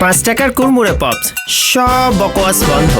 5 টাকার কুরমুরে পপস, সব বকওয়াস বন্ধ।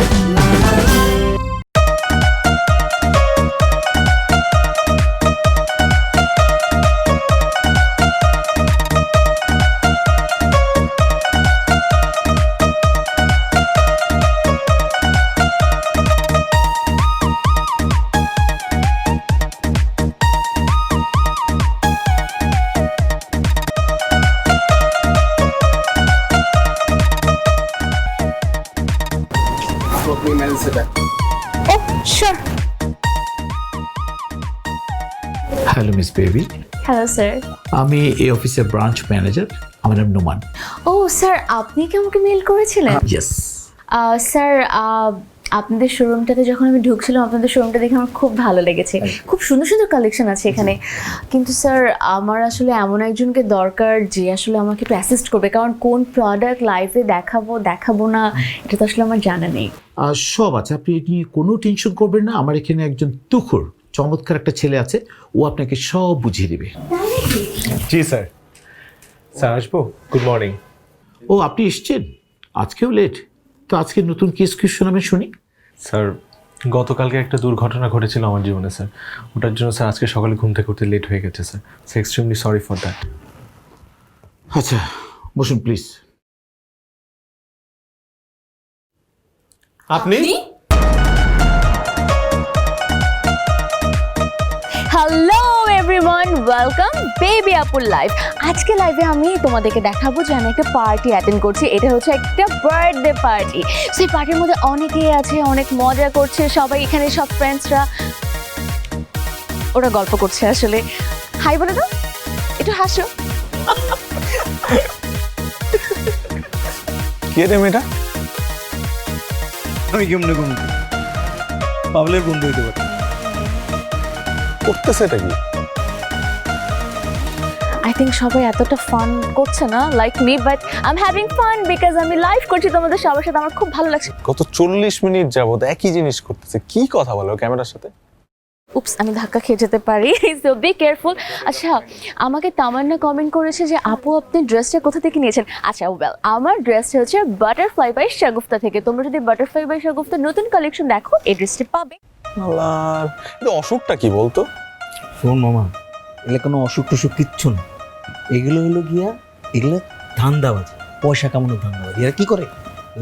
Oh, sure. Hello miss baby, Hello, sir. আমি এই অফিসের ব্রাঞ্চ ম্যানেজার। আমার নাম নোমান। Oh, স্যার আপনি কি আমাকে মেল করেছিলেন? ইয়েস। স্যার আপনাদের শোরুমটাতে যখন আমি ঢুকছিলাম আপনাদের শোরুমটা দেখে আমার খুব ভালো লেগেছে। খুব সুন্দর সুন্দর কালেকশন আছে এখানে। কিন্তু স্যার আমার আসলে এমন একজনকে দরকার যে আসলে আমাকে একটু অ্যাসিস্ট করবে, কারণ কোন প্রোডাক্ট লাইভে দেখাবো না এটা তো আসলে আমার জানা নেই। সব আছে, আপনি নিয়ে কোনো টেনশন করবেন না। আমার এখানে একজন তুখুর চমৎকার একটা ছেলে আছে, ও আপনাকে সব বুঝিয়ে দেবে। জি স্যার। স্যার আসবো? Good morning. ও আপনি এসছেন, আজকেও লেট? তো আজকে নতুন কেস কি শোনাবেন শুনি। স্যার গতকালকে একটা দুর্ঘটনা ঘটেছিল আমার জীবনে স্যার, ওটার জন্য স্যার আজকে সকালে ঘুম থেকে উঠতে লেট হয়ে গেছে sir. Extremely sorry for that. আচ্ছা বসুন প্লিজ। আপনি? হ্যালো এভরিওয়ান, ওয়েলকাম বেবি আপুর লাইভ। আজকে লাইভে আমি তোমাদেরকে দেখাবো যে আমি একটা পার্টি অ্যাটেন্ড করছি। এটা হচ্ছে একটা বার্থডে পার্টি। সেই পার্টির মধ্যে অনেকেই আছে, অনেক মজা করছে সবাই, এখানে সব ফ্রেন্ডসরা ওরা গল্প করছে। আসলে হাই বলে দাও, একটু হাসো। কে রে মেয়েটা? আমি কেমনে ঘুমতে পাবলের বন্ধু হইতে পারি। করতেছে এটা কি? আই থিঙ্ক সবাই এতটা ফান করছে না like me, but I am having fun because আমি লাইভ করছি তোমাদের সবার সাথে, আমার খুব ভালো লাগছে। গত 40 মিনিট যাবত একই জিনিস করতেছে, কি কথা বলো ক্যামেরার সাথে? উপস, আমি ধাক্কা খেয়ে যেতে পারি, সো বি কেয়ারফুল। আচ্ছা, আমাকে তামান্না কমেন্ট করেছে যে আপু আপনি ড্রেসটা কোথা থেকে নিয়েছেন। আচ্ছা ওয়েল, আমার ড্রেসটা হচ্ছে বাটারফ্লাই বাই শাগুফতা থেকে। তোমরা যদি বাটারফ্লাই বাই শাগুফতা নতুন কালেকশন দেখো এই ড্রেসটা পাবে। আল্লাহ, এটা অসুখটা কি বলতো? শোন মামা, এগুলো কোনো অসুখ টসুখ কিচ্ছু না। এগুলো হলো গিয়া এগুলো ধান্দাবাজি, পয়সা কামানোর ধান্দাবাজি। এরা কি করে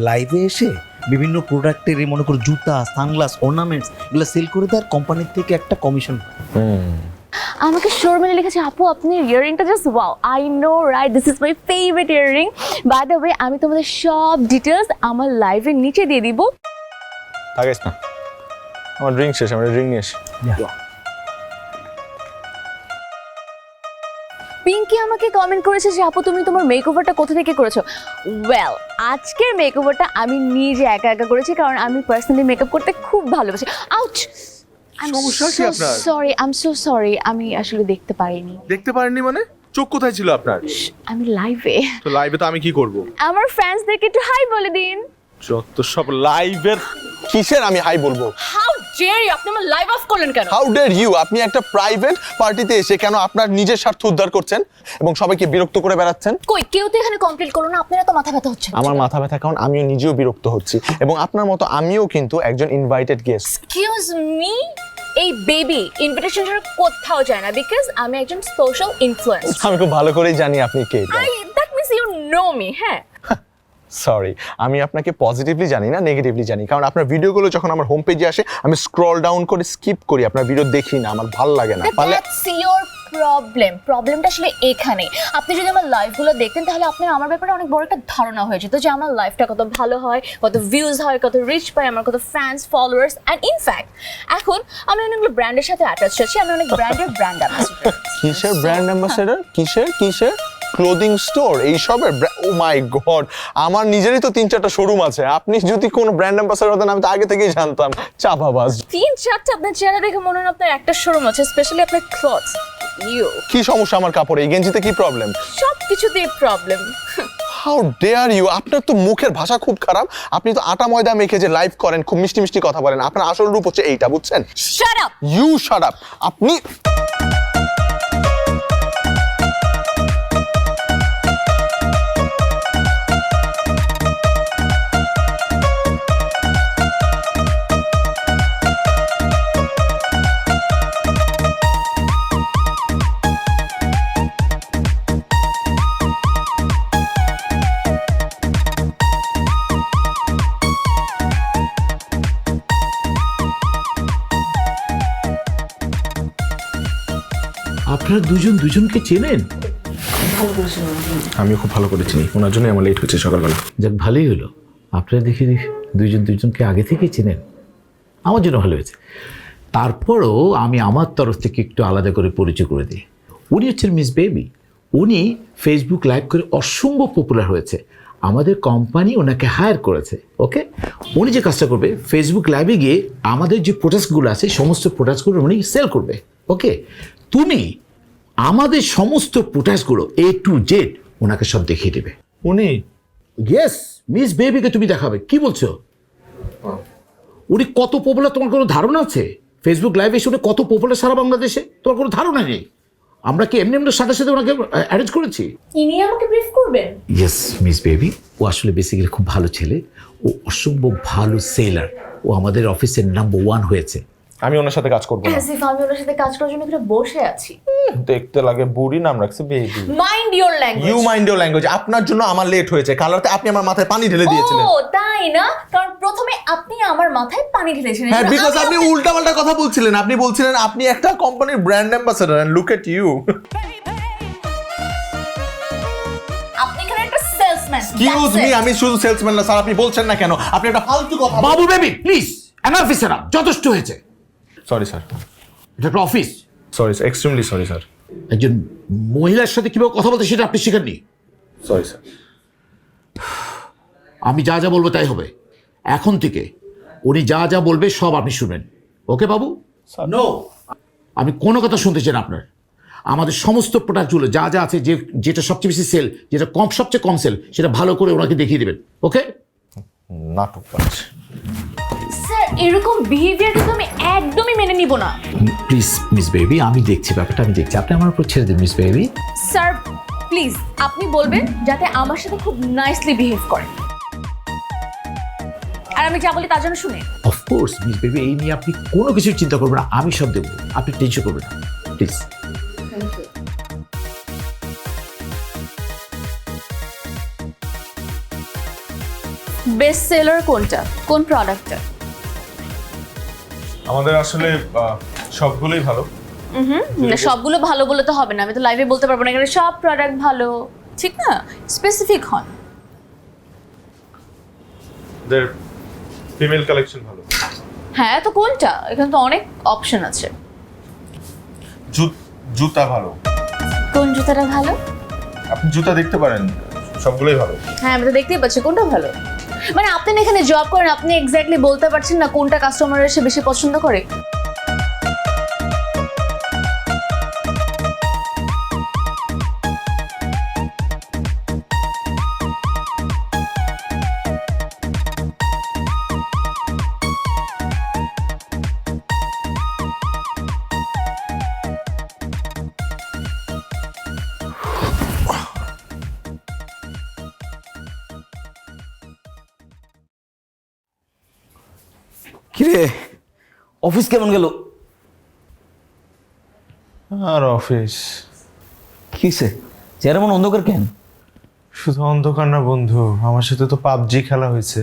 লাইভে এসে বিভিন্ন প্রোডাক্টের মনে করো জুতা, সানগ্লাস, অর্নামেন্টস এগুলো সেল করে দেয়, কোম্পানির থেকে একটা কমিশন। আমাকে শোরুমে লিখেছে আপু আপনি ইয়াররিংটা just wow, I know right, this is my favourite earring. By the way আমি তোমাদের সব ডিটেলস আমার লাইভের নিচে দিয়ে দিব। থাকিস না, আমার ড্রিঙ্ক শেষ, আমার ড্রিঙ্ক নিয়ে এসে। পিঙ্কি আমাকে কমেন্ট করেছে যে আপু তুমি তোমার মেকওভারটা কোথা থেকে করেছো। ওয়েল, আজকের মেকওভারটা আমি নিজে একা একা করেছি, কারণ আমি পার্সোনালি মেকআপ করতে খুব ভালোবাসি। আউট, সমস্যা কি আপনার? Sorry, I am so sorry, আমি আসলে দেখতে পারিনি। দেখতে পারেননি মানে? চোখ কোথায় ছিল আপনার? আমি লাইভে। তো লাইভে তো আমি কি করব? আমার ফ্যান্সদেরকে একটু হাই বলে দিন। যত সব লাইভের কিসের আমি হাই বলবো? হাউ ডেয়ার ইউ, আপনি আমার লাইভ অফ করলেন কেন? হাউ ডেয়ার ইউ, আপনি একটা প্রাইভেট পার্টিতে এসে কেন আপনার নিজের স্বার্থ উদ্ধার করছেন এবং সবাইকে বিরক্ত করে বেড়াচ্ছেন? কই কেউ তো এখানে কমপ্লিট করলো না, আপনারা তো মাথা ব্যথা হচ্ছে। আমার মাথা ব্যথা কারণ আমিও নিজেও বিরক্ত হচ্ছি এবং আপনার মতো আমিও কিন্তু একজন ইনভাইটেড গেস্ট। এক্সকিউজ মি, এই বেবি ইনভিটেশন ছাড়া কোথাও যায় না বিকজ আমি একজন সোশ্যাল ইনফ্লুয়েন্সার। আমি খুব ভালো করেই জানি আপনি কে। That means you know me. হ্যাঁ, সরি, আমি আপনাকে পজিটিভলি জানি না, নেগেটিভলি জানি, কারণ আপনার ভিডিওগুলো যখন আমার হোম পেজে আসে আমি স্ক্রল ডাউন করে স্কিপ করি, আপনার ভিডিও দেখি না, আমার ভালো লাগে না। পারলে দ্যাটস ইওর প্রবলেম। প্রবলেমটা আসলে এখানে। আপনি যদি আমার লাইভগুলো দেখতেন তাহলে আপনার আমার ব্যাপারে অনেক বড় একটা ধারণা হয়ে যেত যে আমার লাইফটা কত ভালো হয়, কত ভিউজ হয়, কত রিচ পায়, আমার কত ফ্যান্স ফলোয়ার্স। অ্যান্ড ইনফ্যাক্ট এখন আমি অনেকগুলো ব্র্যান্ডের সাথে অ্যাটাচ আছি, আমি অনেক ব্র্যান্ড অ্যাম্বাসেডর। কিসের ব্র্যান্ড অ্যাম্বাসেডর? কিসের ক্লোদিং স্টোর এইসবের? ও মাই গড, আমার নিজেরই তো 3-4টা শোরুম আছে। আপনি যদি কোনো ব্র্যান্ড অ্যাম্বাসেডর হতেন আমি তো আগে থেকেই জানতাম। চাপাবাজ। 3-4টা আপনার চেহারা দেখে মনে হয় আপনার একটা শোরুম আছে, স্পেশালি আপনার ক্লথস। ইউ, কি সমস্যা আমার কাপড়ে? এই গেঞ্জিতে কি প্রবলেম? সব কিছুতেই প্রবলেম। হাউ ডেয়ার ইউ, আপনার তো মুখের ভাষা খুব খারাপ। আপনি তো আটা ময়দা মেখে যে লাইভ করেন, খুব মিষ্টি মিষ্টি কথা বলেন, আপনার আসল রূপ হচ্ছে এইটা, বুঝছেন? Shut up. You shut up. আপনি আপনারা দুজন দুজনকে চেনেন? আমিও খুব ভালো করে চিনি, ওনার জন্যই আমার লেট হচ্ছে সকালবেলা। যাক, ভালোই হলো। আপনারা দেখি দুজন দুজনকে আগে থেকেই চেনেন, আমার জন্য ভালো হয়েছে। তারপরও আমি আমার তরফ থেকে একটু আলাদা করে পরিচয় করে দিই। উনি হচ্ছেন মিস বেবি। উনি ফেসবুক লাইভ করে অসম্ভব পপুলার হয়েছে, আমাদের কোম্পানি ওনাকে হায়ার করেছে। ওকে, উনি যে কাজটা করবে, ফেসবুক লাইভে গিয়ে আমাদের যে প্রোডাক্টসগুলো আছে সমস্ত প্রোডাক্টসগুলো উনি সেল করবে। ওকে, তুমি আমাদের সমস্ত প্রোডাক্টসগুলো A to Z ওনাকে সব দেখিয়ে দেবে। উনি ইয়েস, মিস বেবিকে তুমি দেখাবে। কি বলছো? উনি কত পপুলার তোমার কোনো ধারণা আছে? ফেসবুক লাইভে এসে উনি কত পপুলার সারা বাংলাদেশে তোমার কোনো ধারণা নেই। আমরা কি এমনি সাথে সাথে ওনাকে অ্যারেঞ্জ করেছি? ইনি আমাকে ব্রিফ করবেন? ইয়েস মিস বেবি, ও আসলে বেসিক্যালি খুব ভালো ছেলে, ও অসম্ভব ভালো সেলার, ও আমাদের অফিসের নাম্বার 1 হয়েছে। আমি ওনার সাথে কাজ করবো না। অ্যাজ ইফ আমি ওনার সাথে কাজ করার জন্য এখানে বসে আছি। দেখতে লাগে বুড়ি, নাম রাখছে Baby. Mind your language. You mind your language. আপনার জন্য আমার লেট হয়েছে, কাল রাতে আপনি আমার মাথায় পানি ঢেলে দিয়েছিলেন। ও তাই না? কারণ প্রথমে আপনি আমার মাথায় পানি ঢেলেছিলেন। হ্যাঁ, এবার বিকজ আমি আপনি উল্টাপাল্টা কথা বলছিলেন। আপনি বলছিলেন আপনি একটা কোম্পানির brand ambassador, and look at you. আপনি এখানে একটা সেলসম্যান। এক্সকিউজ মি, আমি শুধু সেলসম্যান না স্যার। আপনি বলছেন না কেন? আপনি একটা ফালতু কথা। বাবু baby please, enough is enough, যথেষ্ট হয়েছে। সরি স্যার, এটা একটা office, sorry sir, extremely sorry sir, একজন মহিলার সাথে কিভাবে কথা বলতে সেটা আপনি শেখাননি। Sorry sir. আমি যা যা বলবো তাই হবে। এখন থেকে উনি যা যা বলবে সব আপনি শুনবেন। ওকে বাবু? নো, আমি কোনো কথা শুনতে চাই না আপনার। আমাদের সমস্ত প্রোডাক্টগুলো যা যা আছে, যেটা সবচেয়ে বেশি সেল, যেটা সবচেয়ে কম সেল, সেটা ভালো করে ওনাকে দেখিয়ে দেবেন। ওকে? নাটক পাচ্ছে। স্যার এরকম বিহেভিয়ার কিন্তু আমি একদমই মেনে নিব না। প্লিজ মিস বেবি, আমি দেখছি ব্যাপারটা, আমি দেখছি। আপনি আমার উপর ছেড়ে দিন মিস বেবি। স্যার প্লিজ আপনি বলবেন যাতে আমার সাথে খুব নাইসলি বিহেভ করে, আর আমি যা বলি তার জন্য শুনে। অফকোর্স মিস বেবি, এই নিয়ে আপনি কোনো কিছু চিন্তা করবেন না, আমি সব দেখবো, আপনি টেনশন করবেন না প্লিজ। বেস্ট সেলার কোনটা, কোন প্রোডাক্টটা? আমাদের আসলে সবগুলোই ভালো। সবগুলো ভালো বলে তো হবে না, আমি তো লাইভে বলতে পারবো না এখানে সব প্রোডাক্ট ভালো, ঠিক না? স্পেসিফিক হন। দের ফিমেল কালেকশন ভালো। হ্যাঁ তো কোনটা? এখানে তো অনেক অপশন আছে। জুতা ভালো। কোন জুতাটা ভালো? আপনি জুতা দেখতে পারেন, সবগুলোই ভালো। হ্যাঁ আমি তো দেখতেই পাচ্ছি কোনটা ভালো। মানে আপনি না এখানে জব করেন, আপনি এক্স্যাক্টলি বলতে পারছেন না কোনটা কাস্টমার এসে বেশি পছন্দ করে? কিরে, অফিস কেমন গেল? আর অফিস কিসে চেহারা মন অন্ধকার কেন? শুধু অন্ধকার না বন্ধু, আমার সাথে তো পাবজি খেলা হয়েছে।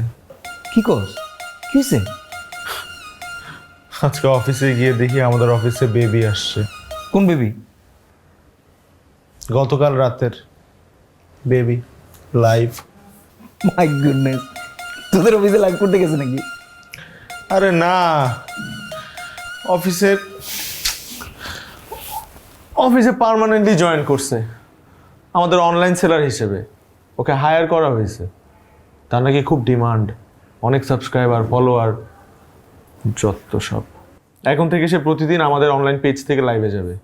কি কর? কি হয়েছে? আজকে অফিসে গিয়ে দেখি আমাদের অফিসে বেবি আসছে। কোন বেবি? গতকাল রাতের বেবি লাইভ। মাই গুডনেস, তোদের অফিসে লাইভ করতে গেছে নাকি? আরে না, অফিসে পার্মানেন্টলি জয়েন করছে আমাদের অনলাইন সেলার হিসেবে। ওকে হায়ার করা হয়েছে, তার নাকি খুব ডিমান্ড, অনেক সাবস্ক্রাইবার, ফলোয়ার, যত সব। এখন থেকে সে প্রতিদিন আমাদের অনলাইন পেজ থেকে লাইভে যাবে।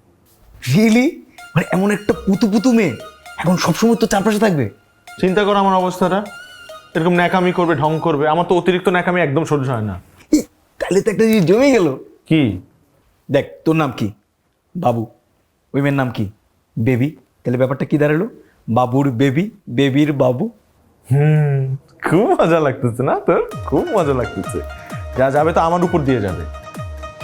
রিয়েলি? মানে এমন একটা পুতু পুতু মেয়ে এখন সবসময় তো চারপাশে থাকবে? চিন্তা করো আমার অবস্থাটা, এরকম ন্যাকামি করবে, ঢং করবে। আমার তো অতিরিক্ত ন্যাকামি একদম সহ্য হয় না। তাহলে তো একটা জিনিস জমে গেল। কি? দেখ, তোর নাম কি? বাবু। ওই মেয়ের নাম কি? বেবি। তাহলে ব্যাপারটা কি দাঁড়ালো? বাবুর বেবি, বেবির বাবু। খুব মজা লাগতেছে না তোর? খুব মজা লাগতেছে। যা যাবে তো আমার উপর দিয়ে যাবে।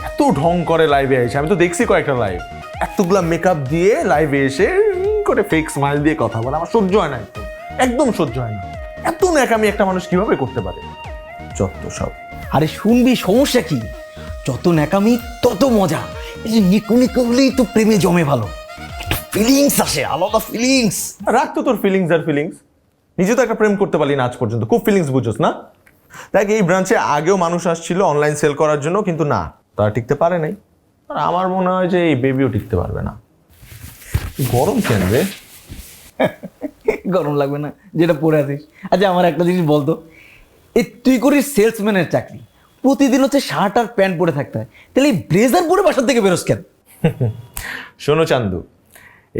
এত ঢং করে লাইভে এসে, আমি তো দেখছি কয়েকটা লাইভ, এতগুলা মেকআপ দিয়ে লাইভে এসে করে ফেক স্মাইল দিয়ে কথা বলে। আমার সহ্য হয় না, একদম সহ্য হয় না। এত ন্যাকামি একটা মানুষ কিভাবে করতে পারে? যত সব। আরে শুনবি, সমস্যা কি? যত ন্যাকামি তত মজা। এই যে নিকুনি করলেই তো প্রেমে জমে ভালো। ফিলিংস আসে, আলাদা ফিলিংস। রাখ তো তোর ফিলিংস আর ফিলিংস, নিজে তো একটা প্রেম করতে পারলি না আজ পর্যন্ত, খুব ফিলিংস বুঝোস না? দেখ এই ব্রাঞ্চে আগেও মানুষ আসছিল অনলাইন সেল করার জন্য, কিন্তু না, তারা টিকতে পারে নাই। আর আমার মনে হয় যে এই বেবিও টিকতে পারবে না। গরম কেন রে? গরম লাগবে না যেটা পরে আছিস? আচ্ছা আমার একটা জিনিস বলতো, এই তুই করিস সেলসম্যানের চাকরি, প্রতিদিন হচ্ছে শার্ট আর প্যান্ট পরে থাকতে হয়, তাহলে এই ব্লেজার পরে বাসার থেকে বেরোস কেন? শোনো চান্দু,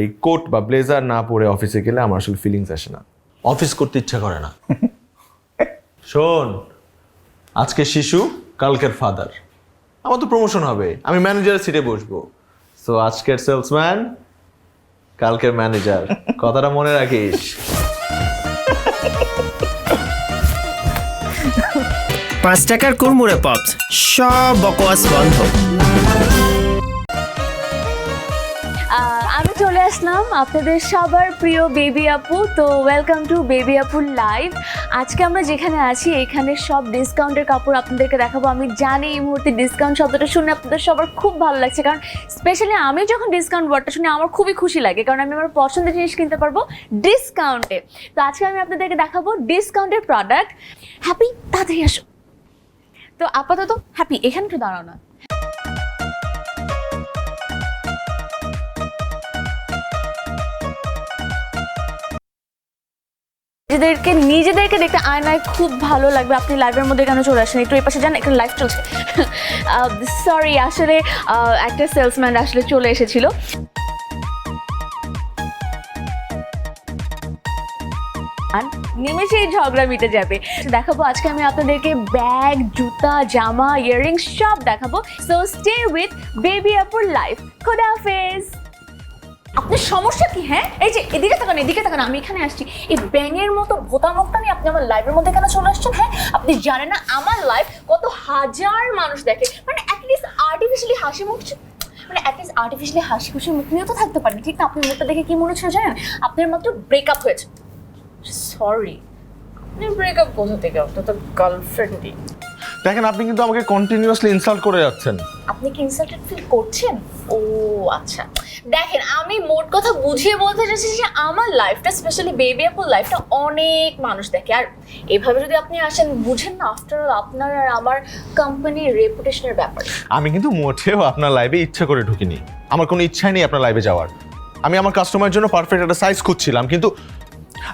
এই কোট বা ব্লেজার না পরে অফিসে গেলে আমার আসলে ফিলিংস আসে না, অফিস করতে ইচ্ছা করে না। শোন, আজকে শিশু, কালকের ফাদার, আমার তো প্রমোশন হবে, আমি ম্যানেজারের সিটে বসবো। সো আজকের সেলসম্যান, কালকের ম্যানেজার, কথাটা মনে রাখিস। 5 টাকার কুড়মুড়ে পপস, সব বকওয়াস বন্ধ। আমি চলে আসলাম আপনাদের সবার প্রিয় বেবি আপু। তো ওয়েলকাম টু বেবি আপুর লাইভ। আজকে আমরা যেখানে আছি এখানে সব ডিসকাউন্টের কাপড় আপনাদেরকে দেখাবো। আমি জানি এই মুহূর্তে ডিসকাউন্ট শব্দটা শুনে আপনাদের সবার খুব ভালো লাগছে, কারণ স্পেশালি আমি যখন ডিসকাউন্ট ওয়ার্ডটা শুনে আমার খুবই খুশি লাগে, কারণ আমি আমার পছন্দের জিনিস কিনতে পারবো ডিসকাউন্টে। তো আজকে আমি আপনাদেরকে দেখাবো ডিসকাউন্টের প্রোডাক্ট। হ্যাপি, তাড়াতাড়ি আসো। তো আপাতত হ্যাপি এখানে একটু দাঁড়াও না। নিজেদেরকে দেখতে আয়নায় খুব ভালো লাগবে। আপনি লাইভের মধ্যে কেন চলে আসেন? একটু এই পাশে যান, একটা লাইভ চলছে। সরি, আসলে একটা সেলসম্যান আসলে চলে এসেছিল। নিমেষেই ঝগড়া মিটে যাবে। দেখাবো আজকে আমি আপনাদেরকে ব্যাগ, জুতা, জামা, ইয়াররিংস সব দেখাবো। সো স্টে উইথ বেবি আপুর লাইফ। খোদা হাফেজ। আপনার সমস্যা কি? হ্যাঁ, এই যে এদিকে তাকান, এদিকে তাকান, আমি এখানে আসছি। এই ব্যাঙের মতো ভোতা মুখটা নিয়ে আপনি আমার লাইভের মধ্যে কেন চলে আসছেন? হ্যাঁ, আপনি জানেন না আমার লাইভ কত হাজার মানুষ দেখে? মানে অ্যাটলিস্ট আর্টিফিশিয়ালি হাসি মুখ, মানে অ্যাটলিস্ট আর্টিফিশিয়ালি হাসি খুশি মুখ নিয়েও তো থাকতে পারেন, ঠিক না? আপনার মুখটা দেখে কি মনে হচ্ছে জানেন? আপনার মাত্র ব্রেকআপ হয়েছে। সরি, আপনি ব্রেকআপ কোথা থেকে? আপনার তো গার্লফ্রেন্ডই। দেখেন, আপনি কিন্তু আমাকে কন্টিনিউয়াসলি ইনসাল্ট করে যাচ্ছেন। আপনি কি ইনসাল্টেড ফিল করছেন? ও আচ্ছা, দেখেন আমি মোট কথা বুঝিয়ে বলতে চাইছি যে আমার লাইফটা, স্পেশালি বেবি আপুর লাইফটা অনেক মানুষ দেখে। আর এভাবে যদি আপনি আসেন, বুঝেন না আফটার অল আপনার আর আমার কোম্পানির রেপুটেশনের ব্যাপার। আমি কিন্তু মোটেও আপনার লাইভে ইচ্ছা করে ঢুকিনি, আমার কোনো ইচ্ছাই নেই আপনার লাইভে যাওয়ার। আমি আমার কাস্টমারের জন্য পারফেক্ট একটা সাইজ খুঁজছিলাম, কিন্তু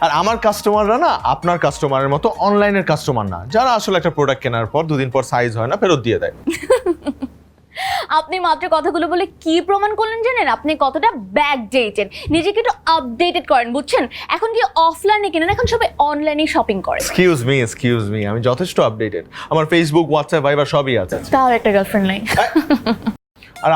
আর আমার কাস্টমাররা না আপনার কাস্টমারের মতো অনলাইনের কাস্টমার না, যারা আসলে একটা প্রোডাক্ট কেনার পর 2 দিন পর সাইজ হয় না, ফেরত দিয়ে দেয়। আপনি মাত্র কথাগুলো বলে কি প্রমাণ করলেন জানেন? আপনি কতটা ব্যাকডেটেড। নিজেকে একটু আপডেটেড করেন, বুঝছেন? এখন কি অফলাইনে কেনেন, এখন সবাই অনলাইনে শপিং করে। এক্সকিউজ মি, আমি যথেষ্ট আপডেটেড, আমার ফেসবুক, হোয়াটসঅ্যাপ, ভাইবার সবই আছে। তাও একটা গার্লফ্রেন্ড নাই। আর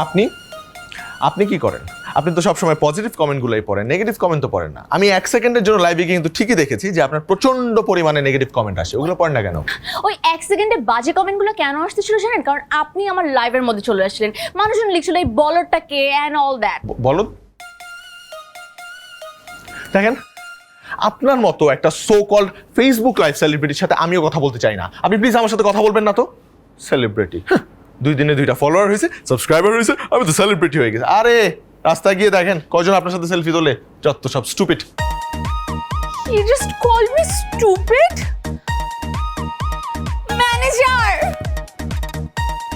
আপনি কি করেন? আপনি তো সবসময় পজিটিভ কমেন্টগুলোই পড়েন, নেগেটিভ কমেন্ট তো পড়েন না। আমি 1 সেকেন্ডের জন্য লাইভে কিন্তু ঠিকই দেখেছি যে আপনার প্রচন্ড পরিমাণে নেগেটিভ কমেন্ট আসে, ওগুলো পড়েন না কেন? ওই 1 সেকেন্ডে বাজে কমেন্টগুলো কেন আসতেছিল জানেন? কারণ আপনি আমার লাইভের মধ্যে চলে আসছিলেন। মানুষজন লিখছিল এই বলরটা কে অ্যান্ড অল দ্যাট। বলো, দেখেন আপনার মতো একটা সো কল্ড ফেসবুক লাইভ সেলিব্রিটির সাথে আমিও কথা বলতে চাই না। আপনি প্লিজ আমার সাথে কথা বলবেন না তো। সেলিব্রিটি, 2 দিনে 2টা ফলোয়ার হয়েছে, সাবস্ক্রাইবার হয়েছে, আমি তো সেলিব্রিটি হয়ে গেছে। আরে রাস্তায় গিয়ে দেখেন কয়জন আপনার সাথে সেলফি তোলে, যত সব stupid. You just call me stupid? Manager,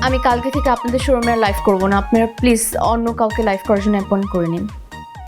আমি কালকে থেকে আপনাদের শোরুমে লাইভ করব না। আপনারা প্লিজ অন্য কাউকে লাইভ করার জন্য অ্যাপয়েন্ট করে নিন।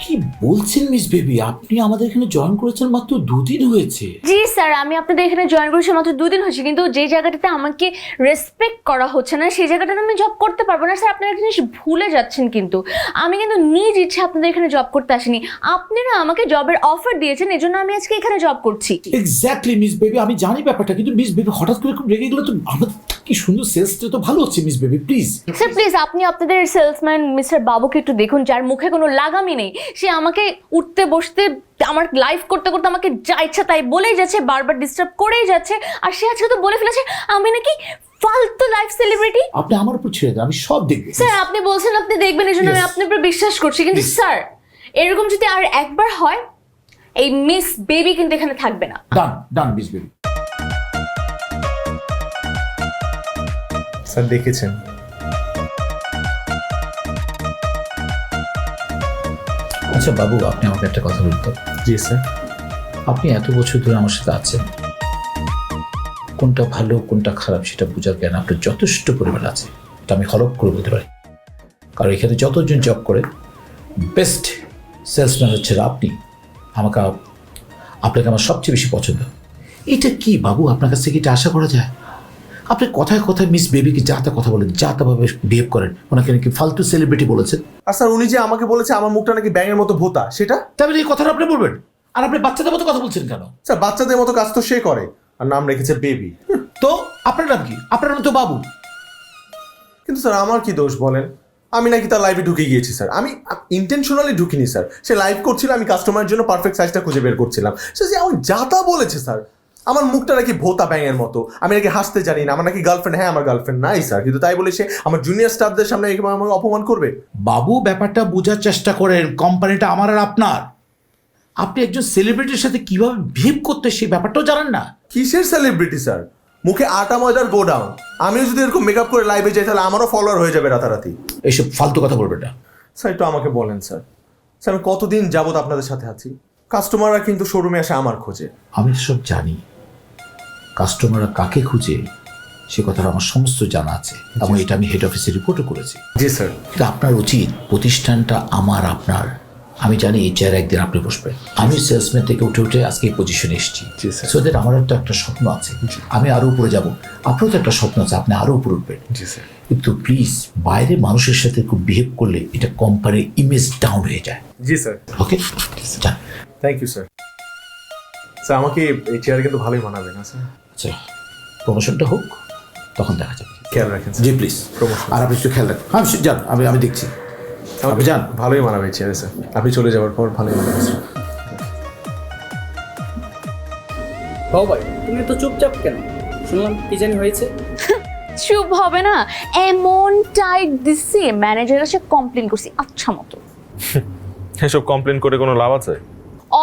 কি বলছেন মিস বেবি? আপনি আমাদের এখানে জয়েন করেছেন মাত্র 2 দিন হয়েছে। জি স্যার, আমি আপনাদের এখানে জয়েন করেছি মাত্র 2 দিন হয়েছে, কিন্তু যে জায়গাটাতে আমাকে রেসপেক্ট করা হচ্ছে না সেই জায়গাটাতে আমি জব করতে পারবো না। স্যার, আপনারা একটা জিনিস ভুলে যাচ্ছেন, কিন্তু আমি কিন্তু নিজ ইচ্ছে আপনাদের এখানে জব করতে আসিনি। আপনারা আমাকে জবের অফার দিয়েছেন, এজন্য আমি আজকে এখানে জব করছি। এক্স্যাক্টলি মিস বেবি, আমি জানি ব্যাপারটা, কিন্তু মিস বেবি হঠাৎ করে খুব রেগে গেলে তো আমাদের কি সুন্দর সেলসটা তো ভালো হচ্ছে। Miss baby please. Sir please, আপনি আপনাদের সেলসম্যান মিস্টার বাবুকে একটু দেখুন, যার মুখে কোনো লাগামই নেই। সে আমাকে উঠতে বসতে, আমার লাইভ করতে করতে আমাকে যা ইচ্ছা তাই বলেই যাচ্ছে, বারবার ডিস্টার্ব করেই যাচ্ছে। আর সে আজকে তো বলে ফেলেছে আমি নাকি ফালতু লাইভ সেলিব্রিটি। আপনি আমার উপর ছেড়ে দেন, আমি সব দেখব। স্যার, আপনি বলছেন আপনি দেখবেন, এই জন্য আমি আপনার উপর বিশ্বাস করছি, কিন্তু স্যার এরকম যদি আর একবার হয়, এই মিস বেবি কিন্তু এখানে থাকবে না। ডান মিস বেবি। স্যার দেখেছেন, আচ্ছা বাবু, আপনি আমাকে একটা কথা বলতো। জি স্যার। আপনি এত বছর ধরে আমার সাথে আছেন, কোনটা ভালো কোনটা খারাপ সেটা বোঝার জ্ঞান আপনার যথেষ্ট পরিমাণ আছে, এটা আমি হলপ করে বলতে পারি। কারণ এখানে যতজন জব করে বেস্ট সেলসম্যান হচ্ছে আপনি। আপনাকে আমার সবচেয়ে বেশি পছন্দ। এটা কি বাবু, আপনার কাছ থেকে এটা আশা করা যায়? আপনি কথায় কথায় মিস বেবিকে যা তা কথা বলেন, যা তাভাবে বিহেভ করেন, ওনাকে নাকি ফালতু সেলিব্রিটি বলেছেন। আর স্যার উনি যে আমাকে বলেছে আমার মুখটা নাকি ব্যাঙের মতো ভোতা, সেটা তাহলে এই কথাটা আপনি বলবেন? আর আপনি বাচ্চাদের মতো কথা বলছেন কেন? স্যার বাচ্চাদের মতো কাজ তো সে করে, আর নাম রেখেছে বেবি। তো আপনার নাম কি? আপনার নাম তো বাবু। কিন্তু স্যার আমার কি দোষ বলেন? আমি নাকি তার লাইভে ঢুকে গিয়েছি স্যার, আমি ইন্টেনশনালি ঢুকিনি স্যার। সে লাইভ করছিল, আমি কাস্টমারের জন্য পারফেক্ট সাইজটা খুঁজে বের করছিলাম। সে যে আমার যা তা বলেছে স্যার, আমার মুখটা নাকি ভোতা ব্যাঙের মতো, আমি নাকি হাসতে জানি না, আমার নাকি গার্লফ্রেন্ড। হ্যাঁ আমার গার্লফ্রেন্ড নাই স্যার, কিন্তু তাই বলে সে আমার জুনিয়র স্টাফদের সামনে আমাকে অপমান করবে? বাবু ব্যাপারটা বোঝার চেষ্টা করেন, কোম্পানিটা আমার আর আপনার। আপনি একজন সেলিব্রিটির সাথে কিভাবে বিহেভ করতে সেই ব্যাপারটাও জানেন না। কিসের সেলিব্রিটি স্যার? মুখে আটা ময়দার গোডাউন। আমিও যদি এরকম মেকআপ করে লাইভে যাই তাহলে আমারও ফলোয়ার হয়ে যাবে রাতারাতি। এইসব ফালতু কথা বলবেন না। স্যার একটু আমাকে বলেন স্যার, স্যার আমি কতদিন যাবত আপনাদের সাথে আছি, কাস্টমাররা কিন্তু শোরুমে আসে আমার খোঁজে। আমি সব জানি, কাস্টমাররা কাকে খুঁজে সে কথাটা আমার সমস্ত জানা আছে, এবং এটা আমি হেড অফিসে রিপোর্টও করেছি। জি স্যার। কিন্তু আপনার উচিত, প্রতিষ্ঠানটা আমার আপনার, আমি জানি এই চেয়ারে একদিন আপনি বসবেন। আমি সেলসম্যান থেকে উঠে উঠে আজকে এই পজিশনে এসেছি। জি স্যার। সো দ্যাট আমারও তো একটা স্বপ্ন আছে, আমি আরো উপরে যাব। আপনারও তো একটা স্বপ্ন আছে, আপনি আরো উপরে উঠবেন। জি স্যার। কিন্তু প্লিজ বাইরে মানুষের সাথে খুব বিহেভ করলে এটা কোম্পানির ইমেজ ডাউন হয়ে যায়। জি স্যার। ওকে, যান। Thank you sir. স্যার আমাকে এই চেয়ারে কিন্তু ভালোই মানাবে না স্যার? আচ্ছা, প্রমোশনটা হোক, তখন দেখা যাবে। খেয়াল রাখেন জি প্লিজ। Promotion. আর আপনি একটু খেয়াল রাখুন। হ্যাঁ যান, আমি দেখছি। আপনি যান। ভালোই মানাবে এই চেয়ারে স্যার, আপনি চলে যাওয়ার পর ভালোই মানাবে স্যার। ভাই তুমি তো চুপচাপ কেন? শুনলাম কি জানি হয়েছে। চুপ হবে না, এমন টাইট দিছি ম্যানেজার এসে কমপ্লেন করছি আচ্ছা মতো। এসব কমপ্লেন করে কোনো লাভ আছে?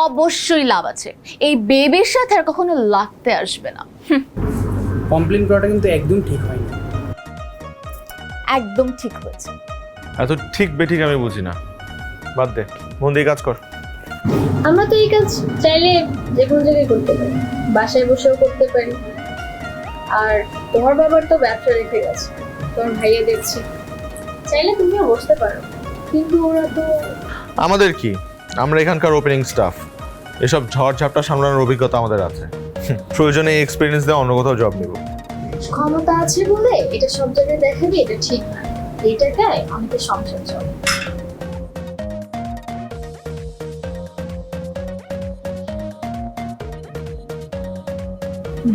অবশ্যই লাভ আছে, এই বেবির সাথে আর কখনো লাগতে আসবে না। কমপ্লেন করাটা কিন্তু একদম ঠিক হয়নি। একদম ঠিক হয়েছে। এত ঠিক বেঠিক আমি বুঝি না, বাদ দে, মন দিয়ে কাজ কর। আমরা তো এই কাজ চাইলে যে কোনো জায়গায় করতে পারি, বাসায় বসেও করতে পারি। আর তোমার বাবার তো ব্যবসা রেখে গেছে, তোমার ভাইয়া দেখছি, চাইলে তুমিও বসতে পারো, কিন্তু ওরা তো। আমাদের কি, আমরা এখানকার ওপেনিং স্টাফ, এসব ঝড় ঝাপটা সামলানোর অভিজ্ঞতা আমাদের আছে। প্রয়োজনে এই এক্সপিরিয়েন্স দিয়ে অন্য কোথাও জব নেব। ক্ষমতা আছে বলে এটা সব জায়গায় দেখাবি, এটা ঠিক না। এই টাকায় আমাদের সংসার চলে।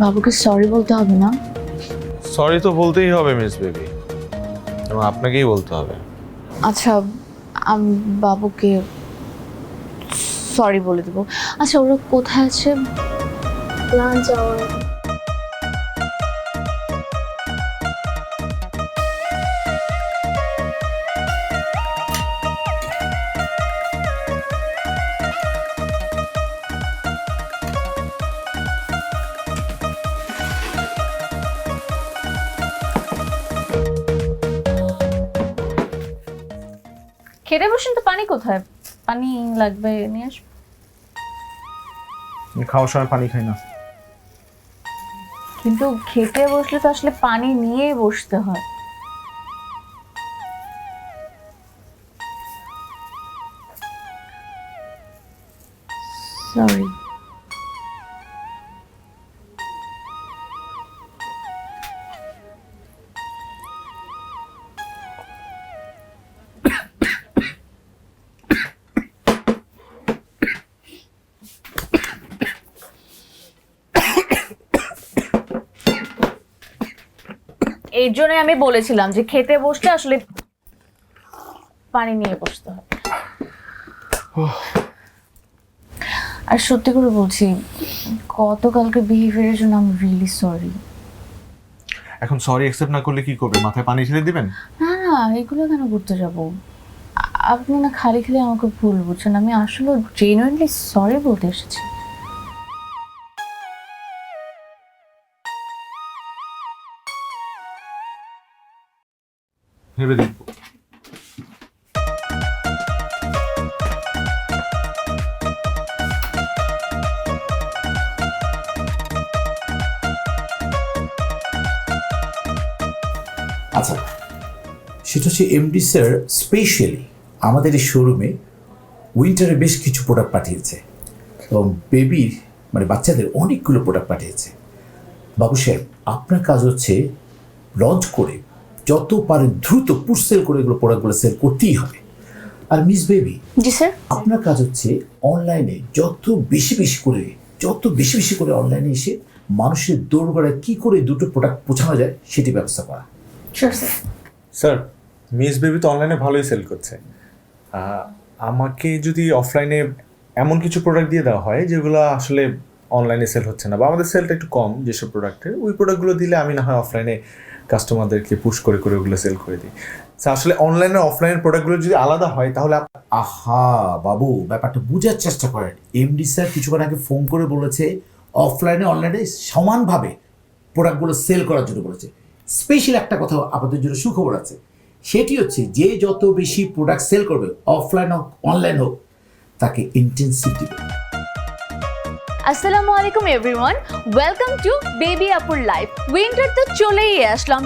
বাবুকে সরি বলতে হবে না? সরি তো বলতেই হবে মিস বেবি, এবং আপনাকেই বলতে হবে। আচ্ছা আমি বাবুকে সরি বলে দেবো। আচ্ছা ওরা কোথায় আছে? Lunch hour. খেতে বসেন তো, পানি কোথায়? পানি লাগবে, নিয়ে আসবো। খাওয়ার সময় পানি খাই না। কিন্তু খেতে বসলে তো আসলে পানি নিয়েই বসতে হয়। সরি। এই জন্যই আমি বলেছিলাম যে খেতে বসলে আসলে পানি নিয়ে বসতে হবে। আর সত্যি করে বলছি, গতকালকে বিহেভিয়ারের জন্য আমি রিয়েলি সরি। এখন সরি অ্যাকসেপ্ট না করলে কি করবে? মাথায় পানি ঢেলে দিবেন? না না, এগুলো কেন করতে যাব? আপনি না খালি খালি আমাকে ভুল বুঝছেন, আমি আসলে জেনুইনলি সরি বলতে এসেছি। ভেবে দেখবো। সেটা হচ্ছে এমডি স্যার স্পেশালি আমাদের এই শোরুমে উইন্টারে বেশ কিছু প্রোডাক্ট পাঠিয়েছে এবং বেবির মানে বাচ্চাদের অনেকগুলো প্রোডাক্ট পাঠিয়েছে। বাবু সাহেব, আপনার কাজ হচ্ছে লঞ্চ করে যত পারেন দ্রুত পুশ সেল করে এগুলো প্রোডাক্টগুলো সেল করতেই হবে। আর মিস বেবি, জি স্যার। আপনার কাজ হচ্ছে অনলাইনে যত বেশি বেশি করে অনলাইনে এসে মানুষের দোরগোড়ায় কী করে দুটো প্রোডাক্ট পৌঁছানো যায় সেটি ব্যবস্থা করা। Sure sir. Sir, miss baby তো অনলাইনে ভালোই সেল করছে। আমাকে যদি অফলাইনে এমন কিছু প্রোডাক্ট দিয়ে দেওয়া হয় যেগুলো আসলে অনলাইনে সেল হচ্ছে না, বা আমাদের সেলটা একটু কম যেসব প্রোডাক্টের, ওই প্রোডাক্টগুলো দিলে আমি না হয় অফলাইনে কাস্টমারদেরকে পুশ করে ওগুলো সেল করে দিই। আসলে অনলাইনে অফলাইনের প্রোডাক্টগুলো যদি আলাদা হয় তাহলে আহা বাবু, ব্যাপারটা বোঝার চেষ্টা করেন। এমডি স্যার কিছুক্ষণ আগে ফোন করে বলেছে অফলাইনে অনলাইনে সমানভাবে প্রোডাক্টগুলো সেল করার জন্য বলেছে। স্পেশাল একটা কথা আপনাদের জন্য সুখবর আছে, সেটি হচ্ছে যে যত বেশি প্রোডাক্ট সেল করবে অফলাইন হোক অনলাইন হোক তাকে ইন্টেনসিভ দিবে। আসসালামু আলাইকুম এভরিওয়ান, ওয়েলকাম টু বেবি আপুর লাইফ। উইন্টার তো চলেই আসলাম।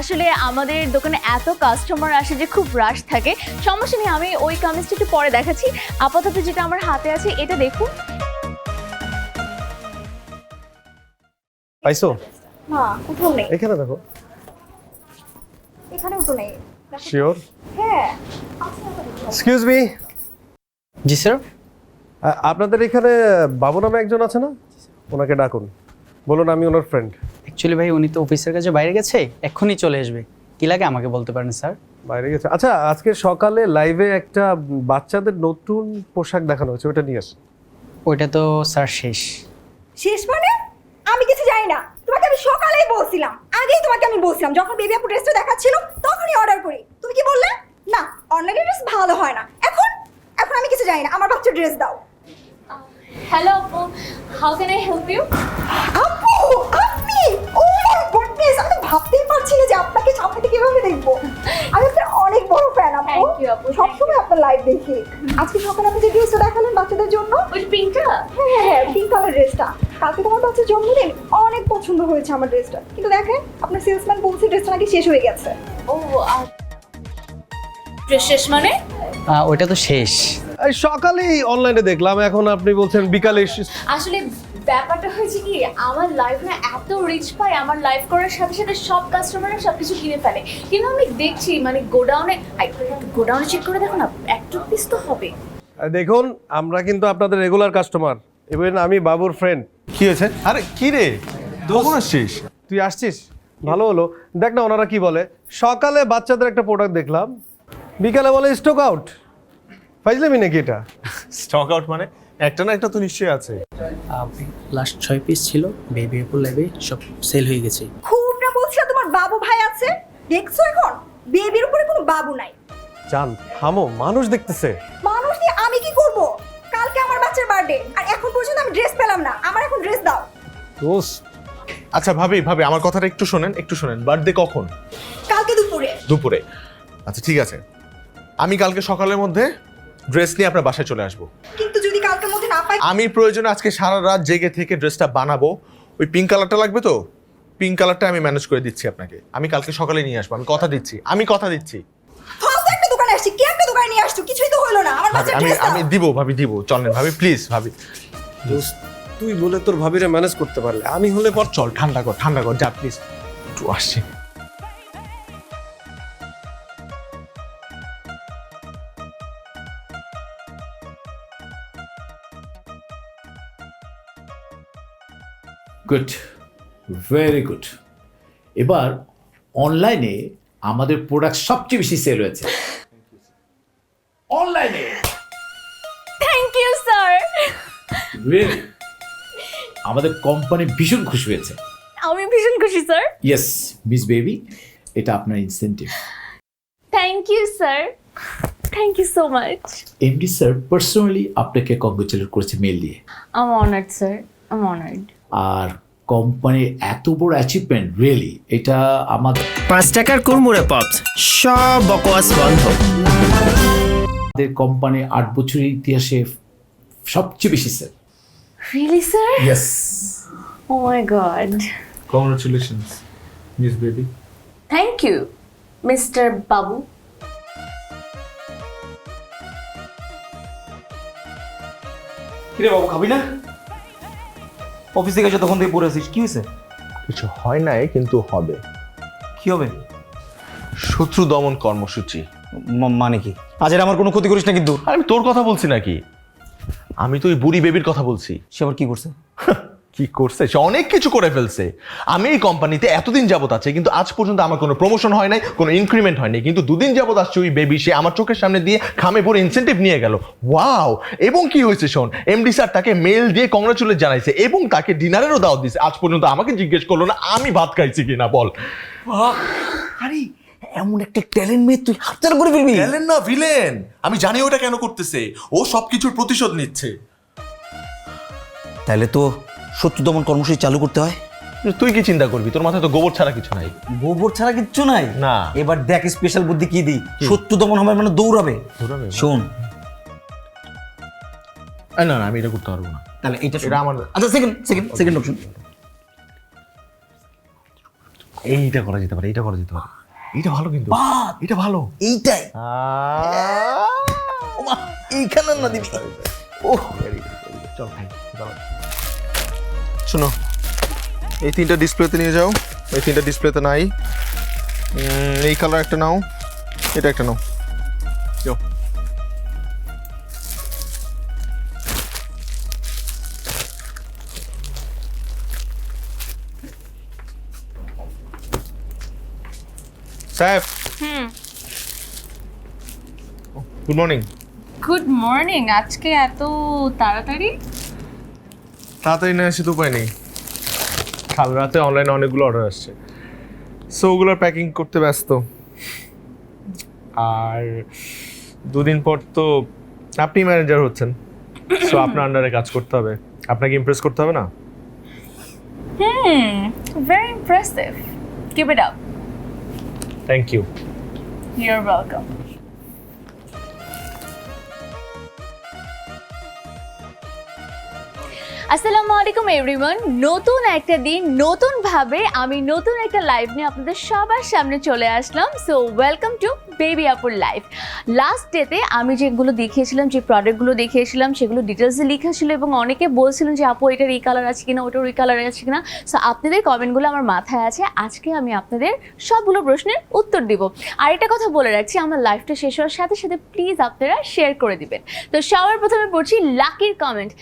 আসলে আমাদের দোকানে এত কাস্টমার আসে যে খুব রাশ থাকে। সমস্যা নেই, আমি ওই কামিজটা একটু পরে দেখাচ্ছি। আপাতত যেটা আমার হাতে আছে এটা দেখুন। পাইছো? না, কোথাও নেই। এখানে দেখো। এখানেও তো নেই। শিওর? হ্যাঁ। এক্সকিউজ মি, জি স্যার। আপনাদের এখানে বাবু নামে একজন আছে না? ওনাকে ডাকুন, বলুন আমি ওনার ফ্রেন্ড। অ্যাকচুয়ালি ভাই উনি তো অফিসের কাছে বাইরে গেছে, এক্ষুনি চলে আসবে। কি লাগে আমাকে বলতে পারেন স্যার? বাইরে গেছে। আচ্ছা, আজকে সকালে লাইভে একটা বাচ্চাদের নতুন পোশাক দেখানো হয়েছে, ওটা নিয়ে আসুন। ওইটা তো স্যার শেষ। শেষ মানে? আমি কিছু জানি না। তোমাকে আমি সকালেই বলছিলাম, আগেই তোমাকে আমি বলছিলাম, যখন বেবি আপু ড্রেসটা দেখাচ্ছিল তখনই অর্ডার করি। তুমি কি বললে? না, অনলাইনে ড্রেস ভালো হয় না। এখন আমি কিছু জানি না, আমার বাচ্চার ড্রেস দাও। হ্যালো আপু, how can I help you? আপু, আপনি? ও মাই গডনেস, আমি তো ভাবতেই পারছি না যে আপনাকে সামনে থেকে কিভাবে দেখবো। আমি আপনার অনেক বড় ফ্যান আপু। Thank you, আপু, সবসময় আপনার লাইভ দেখি। আজকে সকালে আপনি যে ড্রেসটা দেখালেন বাচ্চাদের জন্য, ওই পিঙ্কটা? হ্যাঁ, পিঙ্ক কালার ড্রেসটা। কালকে তোমার বাচ্চার জন্মদিন, অনেক পছন্দ হয়েছে আমার ড্রেসটা। কিন্তু দেখেন, আপনার সেলসম্যান বলছে ড্রেসটা নাকি শেষ হয়ে গেছে। ও, ড্রেস শেষ মানে? ওইটা তো শেষ। এই সকালেই অনলাইনে দেখলাম, এখন আপনি বলছেন বিকালে আসলে ব্যাপারটা হয়েছে কি, আমার লাইভ না এত রিচ পায়, আমার লাইভ করার সাথে সাথে সব কাস্টমাররা সবকিছু কিনে ফেলে। কিন্তু আমি দেখছি মানে গোডাউনে চেক করে দেখো না, একটু পিস তো হবে। দেখুন, আমরা কিন্তু আপনাদের রেগুলার কাস্টমার, এবং আমি বাবুর ফ্রেন্ড। কি হয়েছে? আরে কি রে, কখন আসছিস? তুই আসছিস, ভালো হলো। দেখ না ওনারা কি বলে, সকালে বাচ্চাদের একটা প্রোডাক্ট দেখলাম, বিকালে বলে স্টক আউট। ফাইজলামি নাকি এটা? স্টক আউট মানে? একটা না একটা তো নিশ্চয়ই আছে। লাস্ট 6 পিস ছিল, বেবি আপুর লাইভে সব সেল হয়ে গেছে। খুব না বলছিলাম তোমার বাবু ভাই আছে, দেখছো এখন বেবির উপরে কোনো বাবু নাই। জান থামো, মানুষ দেখতেছে। মানুষ দিয়ে আমি কি করব? কালকে আমার বাচ্চার বার্থডে, আর এখন পর্যন্ত আমি ড্রেস পেলাম না। আমার এখন ড্রেস দাও। দোস্ত, আচ্ছা ভাবি আমার কথাটা একটু শোনেন। বার্থডে কখন? কালকে দুপুরে। দুপুরে? আচ্ছা ঠিক আছে, আমি কালকে সকালের মধ্যে ড্রেস নিয়ে আপনার বাসায় চলে আসবো। কিন্তু যদি কালকের মধ্যে না পাই? আমি প্রয়োজনে আজকে সারা রাত জেগে থেকে ড্রেসটা বানাবো। ওই পিঙ্ক কালারটা লাগবে তো, পিঙ্ক কালারটা আমি ম্যানেজ করে দিচ্ছি আপনাকে। আমি কালকে সকালে নিয়ে আসবো, আমি কথা দিচ্ছি। ফার্স্ট একটা দোকানে আসছি, কি একটা দোকানে নিয়ে আসছো, কিছুই তো হলো না। আমার বাচ্চার ড্রেস দাও। আমি দিব চলেন ভাবি, প্লিজ ভাবি। দোস্ত তুই বলে তোর ভাবিরে ম্যানেজ করতে পারলে, আমি হলে পর চল ঠান্ডা কর যা প্লিজ, একটু আসছি। Good, very good. এবার অনলাইনে আমাদের প্রোডাক্ট সবচেয়ে বেশি সেল হয়েছে অনলাইনে। Thank you sir. রিয়েলি? আমাদের কোম্পানি ভীষণ খুশি হয়েছে। আমি ভীষণ খুশি স্যার। ইয়েস মিস বেবি, এটা আপনার incentive. Thank you sir, thank you so much. MD sir personally আপনাকে কংগ্রেচুলেট করেছে মেল দিয়ে। I am honoured sir, I am honoured. আর কোম্পানির এত বড় অ্যাচিভমেন্ট রিয়েলি এটা আমাদের 5 টাকার কুড়মুড়ে পপস, সব বকওয়াস বন্ধ। কোম্পানি 8 বছরের ইতিহাসে সবচেয়ে বেশি sir. Really sir? Yes. Oh my god. Congratulations miss Baby. Thank you mister Babu. কিরে বাবু, খাবি না? অফিস থেকে এসে তখন থেকে পড়ে আছিস, কি হয়েছে? কিছু হয় নাই, কিন্তু হবে। কি হবে? শত্রু দমন কর্মসূচি। মানে কি? আজ আমার কোনো ক্ষতি করিস না কিন্তু। আর আমি তোর কথা বলছি নাকি? আমি তো ওই বুড়ি বেবির কথা বলছি। সে আবার কি করছে? কি করছে? সে অনেক কিছু করে ফেলছে। আমি এই কোম্পানিতে এতদিন যাবত আছে, কিন্তু আজ পর্যন্ত আমার কোনো প্রমোশন হয় নাই, কোনো ইনক্রিমেন্ট হয়নি, কিন্তু 2 দিন যাবত আসছে ওই বেবি, সে আমার চোখের সামনে দিয়ে খামে পরে ইনসেন্টিভ নিয়ে গেল। ওয়াও! এবং কি হয়েছে শোন, এমডি স্যার তাকে মেল দিয়ে কংগ্রাচুলেট জানাইছে এবং তাকে ডিনারেরও দাওয়াত দিয়েছে। আজ পর্যন্ত আমাকে জিজ্ঞেস করলো না আমি ভাত খাইছি কিনা। বল। আরে এমন একটা ট্যালেন্ট মেয়ে তুই হাতছাড়া করে ফেলবি। ট্যালেন্ট না, ভিলেন। আমি জানি ওটা কেন করতেছে, ও সবকিছুর প্রতিশোধ নিচ্ছে। তাহলে তো শত্রু দমন কর্মসূচি চালু করতে হয়। তুই কি চিন্তা করবি? তোর মাথায় তো গোবর ছাড়া কিছু নাই। গোবর ছাড়া কিচ্ছু নাই না। এবার দেখ স্পেশাল বুদ্ধি কি দিই। শত্রু দমন হবে মানে দৌড়াবে। শোন, না না, আমি এটা করতে পারবো না। তাহলে এইটা এটা আমার। আচ্ছা, সেকেন্ড অপশন। এইটা করা যেতে পারে, এইটা করা যেতে পারে। এইটা ভালো, কিন্তু এটা ভালো। এইটাই ওমা, এইখানে না দিবি। ও চল ভাই, শোনো, এই 3টা ডিসপ্লেতে নিয়ে যাও। এই 3টা ডিসপ্লেতে নাই। এই কালার একটা নাও, এটা একটা নাও। যাও। সাহেব, গুড মর্নিং। Good morning. আজকে এত তাড়াতাড়ি? তাড়াতাড়ি না এসে তো উপায় নেই। কাল রাতে অনলাইনে অনেকগুলো অর্ডার আসছে, সো ওগুলোর প্যাকিং করতে ব্যস্ত। আর 2 দিন পর তো আপনি ম্যানেজার হচ্ছেন, সো আপনার আন্ডারে কাজ করতে হবে। আপনাকে ইমপ্রেস করতে হবে না? Very impressive. Keep it up. Thank you. You are welcome. আসসালামু আলাইকুম এভরিওয়ান। নতুন একটা দিন, নতুন ভাবে আমি নতুন একটা লাইভ নিয়ে আপনাদের সবার সামনে চলে আসলাম। সো ওয়েলকাম টু বেবি আপুর লাইভ। লাস্ট ডেতে আমি যেগুলো দেখিয়েছিলাম, যে প্রোডাক্টগুলো দেখিয়েছিলাম, সেগুলো ডিটেলসে লেখা ছিল এবং অনেকে বলছিলেন যে আপু এটার এই কালার আছে কিনা, ওটার ওই কালার আছে কিনা। সো আপনাদের কমেন্টগুলো আমার মাথায় আছে। আজকে আমি আপনাদের সবগুলো প্রশ্নের উত্তর দিব। আর একটা কথা বলে রাখছি, আমার লাইভটা শেষ হওয়ার সাথে সাথে প্লিজ আপনারা শেয়ার করে দিবেন। তো সবার প্রথমে পড়ছি লাকির কমেন্ট।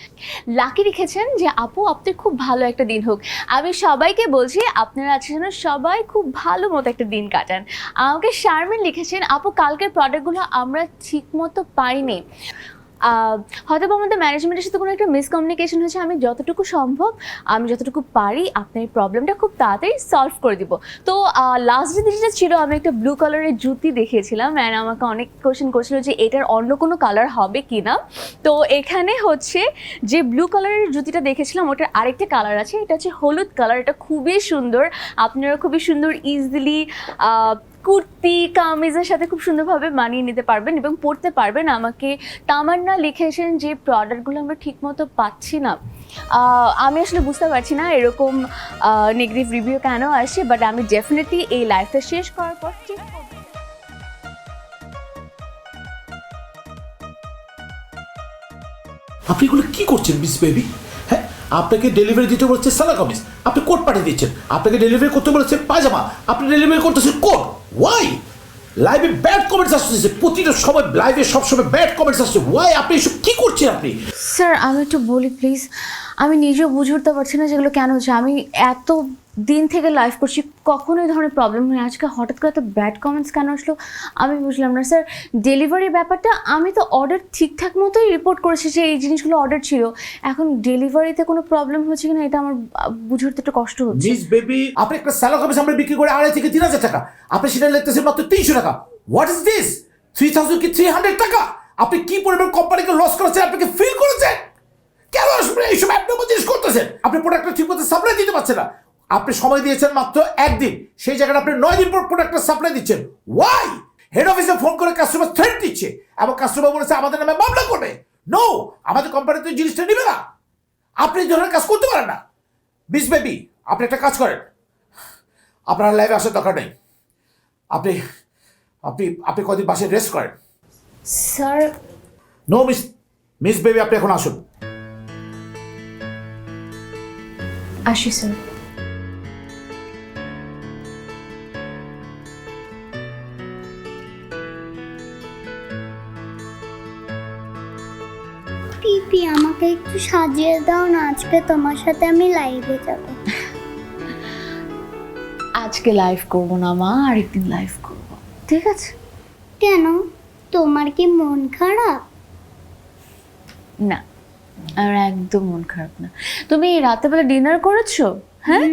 লাকি লিখেছেন যে আপু আপনার খুব ভালো একটা দিন হোক। আমি সবাইকে বলছি আপনারা আজকে যেন সবাই খুব ভালো মতো একটা দিন কাটান। আমাকে শারমিন লিখেছেন আপু কালকের প্রোডাক্টগুলো আমরা ঠিক মতো পাইনি, হয়তো আমাদের ম্যানেজমেন্টের সাথে কোনো একটা মিসকমিউনিকেশন হয়েছে। আমি যতটুকু সম্ভব, আমি যতটুকু পারি আপনার এই প্রবলেমটা খুব তাড়াতাড়ি সলভ করে দিব। তো লাস্ট যে দিনটা ছিল, আমি একটা ব্লু কালারের জুতি দেখিয়েছিলাম অ্যান্ড আমাকে অনেক কোয়েশ্চেন করছিল যে এটার অন্য কোনো কালার হবে কি না। তো এখানে হচ্ছে যে ব্লু কালারের জুতিটা দেখেছিলাম, ওটার আরেকটা কালার আছে, এটা হচ্ছে হলুদ কালার। এটা খুবই সুন্দর, আপনারা খুবই সুন্দর ইজিলি কুর্তি কামিজের সাথে খুব সুন্দরভাবে মানিয়ে নিতে পারবেন এবং পরতে পারবেন। আমাকে তামান্না লিখেছেন যে প্রোডাক্টগুলো আমরা ঠিকমতো পাচ্ছি না। আমি আসলে বুঝতে পারছি না এরকম নেগেটিভ রিভিউ কেন আসে, বাট আমি ডেফিনেটলি এই লাইফটা শেষ করার পর ঠিক করব। আপনি এগুলো কি করছেন মিস বেবি? হ্যাঁ, আপনাকে ডেলিভারি দিতে বলেছে সাদা কামিজ, আপনি কোট পাঠিয়ে দিচ্ছেন। আপনাকে ডেলিভারি করতে বলেছে পায়জামা, আপনি ডেলিভারি করতেছেন কোট। ওয়াই? লাইভে ব্যাড কমেন্টস আসছে, প্রতিটা সময় লাইভে সবসময় ব্যাড কমেন্টস আসছে। ওয়াই? আপনি এসব কি করছেন আপনি? স্যার আমি একটু বলি প্লিজ, আমি নিজেও বুঝে উঠতে পারছি না যেগুলো কেন হচ্ছে। আমি এত দিন থেকে লাইভ করছি, কখনো এই ধরনের প্রবলেম হয়, আজকে হঠাৎ করে এত ব্যাড কমেন্টস কেন আসলো আমি বুঝলাম না। স্যার ডেলিভারির ব্যাপারটা আমি তো অর্ডার ঠিকঠাক মতোই রিপোর্ট করেছি যে এই জিনিসগুলো অর্ডার ছিল, এখন ডেলিভারিতে কোনো প্রবলেম হচ্ছে কিনা এটা আমার বুঝতে একটু কষ্ট হচ্ছে। মিস বেবি, আপনি একটা স্যালাড হবে সামনে বিক্রি করে 2,500 থেকে 3,000 টাকা, আপনি সেটা লিখতেছেন মাত্র 300 টাকা। What is this? 3,000 কি 300 টাকা? আপনি কি পরিমাণ কোম্পানিকে লস করেছেন আপনাকে ফিল করেছেন? কেন আসলে এইসব অ্যাবনর্মাল জিনিস করতেছেন? আপনি প্রোডাক্টটা ঠিক মতো সাপ্লাই দিতে পারছেন না। আপনি সময় দিয়েছেন মাত্র 1 দিন, সেই জায়গায় আপনি 9 দিন পর প্রোডাক্টটা সাপ্লাই দিচ্ছেন। ওয়াই? হেড অফিসে ফোন করে কাস্টমার থ্রেট দিচ্ছে এবং কাস্টমার বলেছে আমাদের নামে মামলা করবে। নো, আমাদের কোম্পানি তো জিনিসটা নেবে না। আপনি এই ধরনের কাজ করতে পারেন না। মিস বেবি, আপনি একটা কাজ করেন, আপনার লাইভে আসার দরকার নেই। আপনি আপনি আপনি কদিন বাসায় রেস্ট করেন। স্যার নো মিস বেবি, আপনি এখন আসুন। আসি স্যার। পিপি আমাকে একটু সাজিয়ে দাও না, আজকে তোমার সাথে আমি লাইভে যাব। আজকে লাইভ করবো না মা, আরেকদিন লাইভ করবো, ঠিক আছে? কেন, তোমার কি মন খারাপ? না, আমার একদম মন খারাপ না। তুমি রাতেবেলা ডিনার করেছো? হ্যাঁ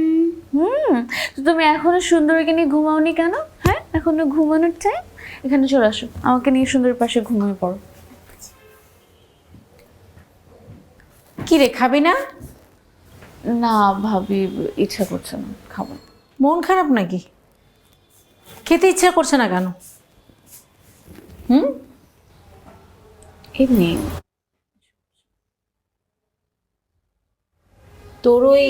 তো তুমি এখনো সুন্দরীকে নিয়ে ঘুমাওনি কেন? হ্যাঁ, এখনো ঘুমানোর টাইম। এখানে চলে আসো, আমাকে নিয়ে সুন্দরীর পাশে ঘুমিয়ে পড়ো। কি রে, খাবি না? না ভাবি, ইচ্ছা করছে না, খাবো না। মন খারাপ নাকি? খেতে ইচ্ছা করছে না কেন? এমনি। তোর ওই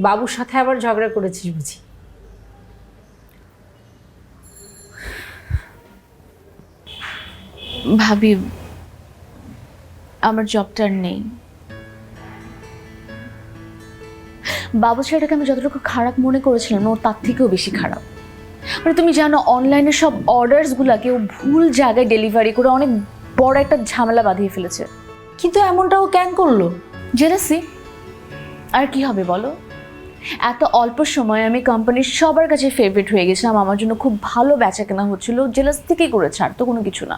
বাবুর সাথে আবার ঝগড়া করেছিস বুঝি? ভাবি আমার জবটা আর নেই। বাবু ছেলেটাকে আমি যতটুকু খারাপ মনে করেছিলাম ও তার থেকেও বেশি খারাপ। মানে তুমি জানো অনলাইনে সব অর্ডারসগুলো কেউ ভুল জায়গায় ডেলিভারি করে অনেক বড় একটা ঝামেলা বাঁধিয়ে ফেলেছে। কিন্তু এমনটা ও কেন করলো? জেলাসি। আর কি হবে বলো? এত অল্প সময়ে আমি কোম্পানির সবার কাছে ফেভারিট হয়ে গেছিলাম, আমার জন্য খুব ভালো বেচা কেনা হচ্ছিল, জেলাস থেকেই করেছে, আর তো কোনো কিছু না।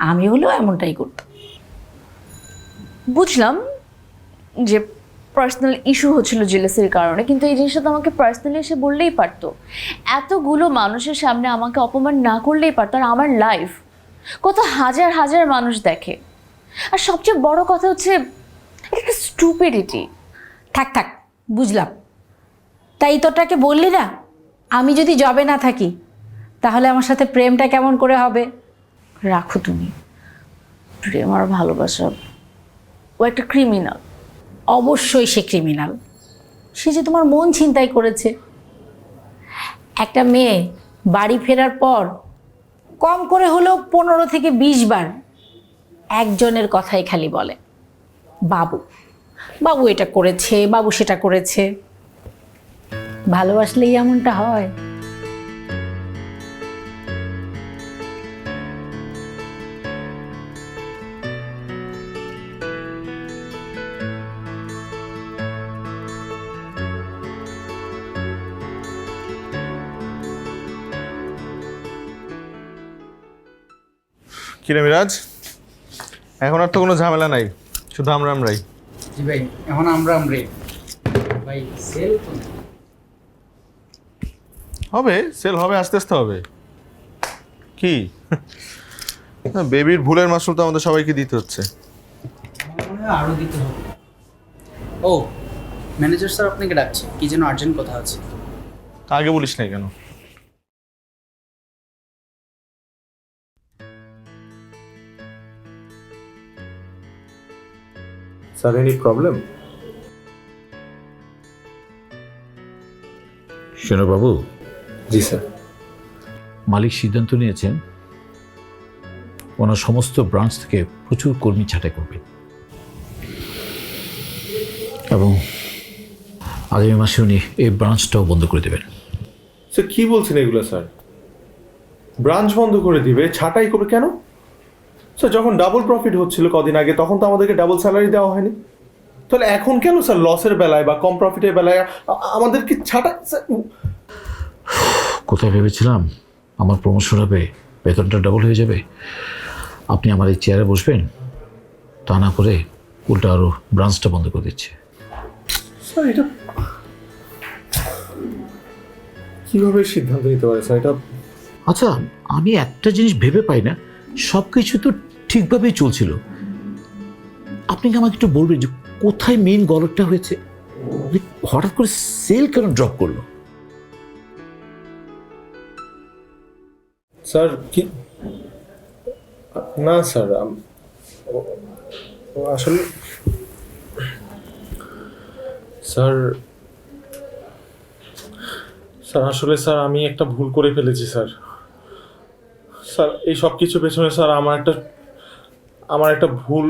আমি হলেও এমনটাই করতাম। বুঝলাম যে পার্সোনাল ইস্যু হচ্ছিল জেলাসির কারণে, কিন্তু এই জিনিসটা তো আমাকে পার্সোনালি এসে বললেই পারতো। এতগুলো মানুষের সামনে আমাকে অপমান না করলেই পারতো। আর আমার লাইফ কত হাজার হাজার মানুষ দেখে। আর সবচেয়ে বড় কথা হচ্ছে একটা স্টুপিডিটি। থাক থাক, বুঝলাম। তাই তোটাকে বললি না, আমি যদি জবে না থাকি তাহলে আমার সাথে প্রেমটা কেমন করে হবে? রাখো তুমি প্রেম আর ভালোবাসা, ও একটা ক্রিমিনাল। অবশ্যই সে ক্রিমিনাল। সে যে তোমার মন ছিনতাই করেছে। একটা মেয়ে বাড়ি ফেরার পর কম করে হলেও 15 থেকে 20 বার একজনের কথাই খালি বলে, বাবু বাবু এটা করেছে, বাবু সেটা করেছে। ভালোবাসলেই এমনটা হয়? কিরে মিরাজ, এখন আর তো কোনো ঝামেলা নাই, শুধু আমরাই। জি ভাই, এখন আমরা ভাই সেল তো হবে, সেল হবে, আস্তে আস্তে হবে। কি বেবির ভুলের মাসুল তো আমাদের সবাইকে দিতে হচ্ছে। আমার মনে হয় আরও দিতে হবে। ও ম্যানেজার স্যার আপনাকে ডাকছে, কি যেন আর্জেন্ট কথা আছে। তা আগে বলিস নাই কেন? Sir, any problem? শোনো বাবু। জি স্যার। মালিক সিদ্ধান্ত নিয়েছেন ওনার সমস্ত ব্রাঞ্চ থেকে প্রচুর কর্মী ছাঁটাই করবে এবং আগামী মাসে উনি এই ব্রাঞ্চটাও বন্ধ করে দেবেন। স্যার কি বলছেন এগুলো? স্যার ব্রাঞ্চ বন্ধ করে দিবে, ছাঁটাই করবে কেন? স্যার যখন ডাবল প্রফিট হচ্ছিল কদিন আগে তখন তো আমাদেরকে ডাবল স্যালারি দেওয়া হয়নি, তাহলে এখন কেন স্যার লসের বেলায় বা কম প্রফিটের বেলায় আমাদেরকে ছাটা স্যার? কোথায় ভেবেছিলাম আমার প্রমোশন হবে, বেতনটা ডবল হয়ে যাবে, আপনি আমার এই চেয়ারে বসবেন, তা না করে উল্টা আরও ব্রাঞ্চটা বন্ধ করে দিচ্ছে। স্যার এটা কিভাবে সিদ্ধান্ত নিতে পারে স্যার? এটা আচ্ছা, আমি একটা জিনিস ভেবে পাই না, সব কিছু তো ঠিকভাবেই চলছিল, আপনি কি আমাকে একটু বলবেন যে কোথায় মেইন গলতটা হয়েছে? হঠাৎ করে সেল কেন ড্রপ করলো? স্যার কি না স্যার, আসলে স্যার আসলে স্যার আমি একটা ভুল করে ফেলেছি স্যার। স্যার এই সব কিছু পেছনে স্যার আমার একটা ভুল।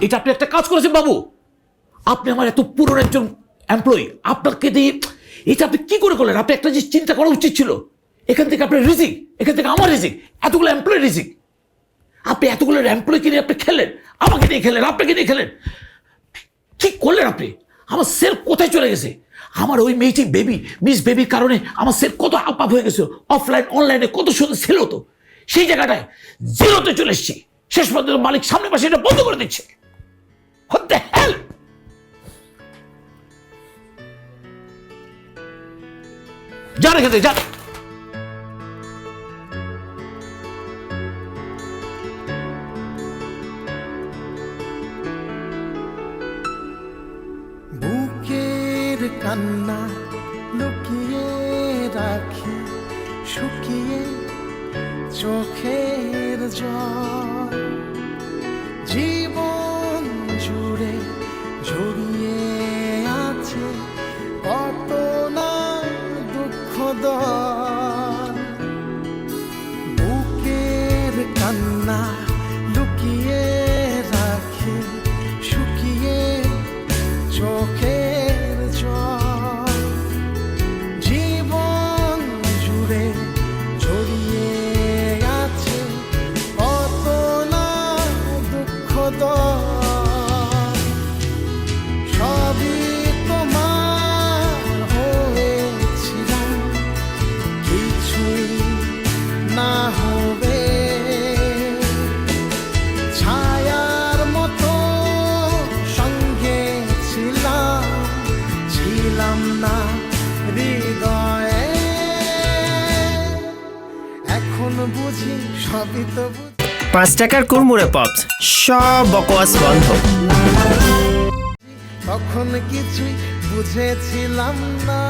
এটা আপনি একটা কাজ করেছেন বাবু, আপনি আমার এত পুরনো একজন এমপ্লয়ি, আপনাকে দিয়ে এটা আপনি কি করে করলেন? আপনি একটা জিনিস চিন্তা করা উচিত ছিল, এখান থেকে আপনার রিজিক, এখান থেকে আমার রিজিক, এতগুলো এমপ্লয় রিজিক, আপনি এতগুলো এমপ্লয়কে নিয়ে আপনি খেলেন, আমাকে নিয়ে খেলেন, আপনাকে নিয়ে খেলেন, কি করলেন আপনি? আমার সেল কোথায় চলে গেছে? আমার ওই মেয়েটি বেবি, মিস বেবির কারণে আমার সেল কত আপ আপ হয়ে গেছে, অফলাইন অনলাইনে কত সুন্দর সেল হতো, সেই জায়গাটায় জিরোতে চলে এসেছি, শেষ পর্যন্ত মালিক সামনে মাসে এটা বন্ধ করে দিচ্ছে। What the hell? যান এখান থেকে, যান। বুকের কান্না লুকিয়ে রাখি, শুকিয়ে চোখের জল, জীবন জুড়ে জড়িয়ে আছে কত না দুঃখ দল। বুকের কান্না লুকিয়ে রাখি, শুকিয়ে চোখের জল, জীবন জুড়ে জড়িয়ে আছে কত না দুঃখ দল। সবই তোমার হয়েছিলাম, কিছুই না হবে, ছায়ার মতো সঙ্গে ছিলাম, ছিলাম না হৃদয়ে, এখন বুঝি সবই তো 5 টাকার কুড়মুড়ে পপস, সব বকওয়াস বন্ধ। তখন কিছুই বুঝেছিলাম না,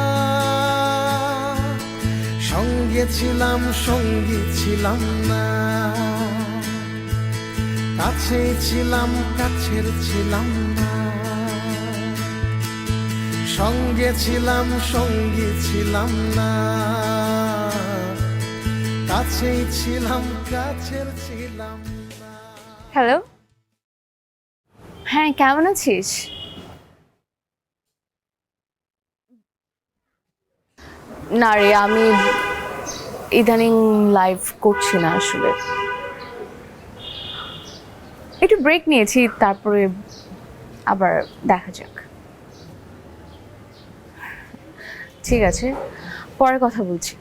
সঙ্গে ছিলাম সঙ্গী ছিলাম না, কাছে ছিলাম কাছের ছিলাম না, সঙ্গে ছিলাম সঙ্গী ছিলাম না, কাছেই ছিলাম কাছের ছিলাম না। হ্যালো, হ্যাঁ কেমন আছিস? না রে, আমি ইদানিং লাইভ করছি না আসলে, একটু ব্রেক নিয়েছি, তারপরে আবার দেখা যাক। ঠিক আছে, পরে কথা বলছি।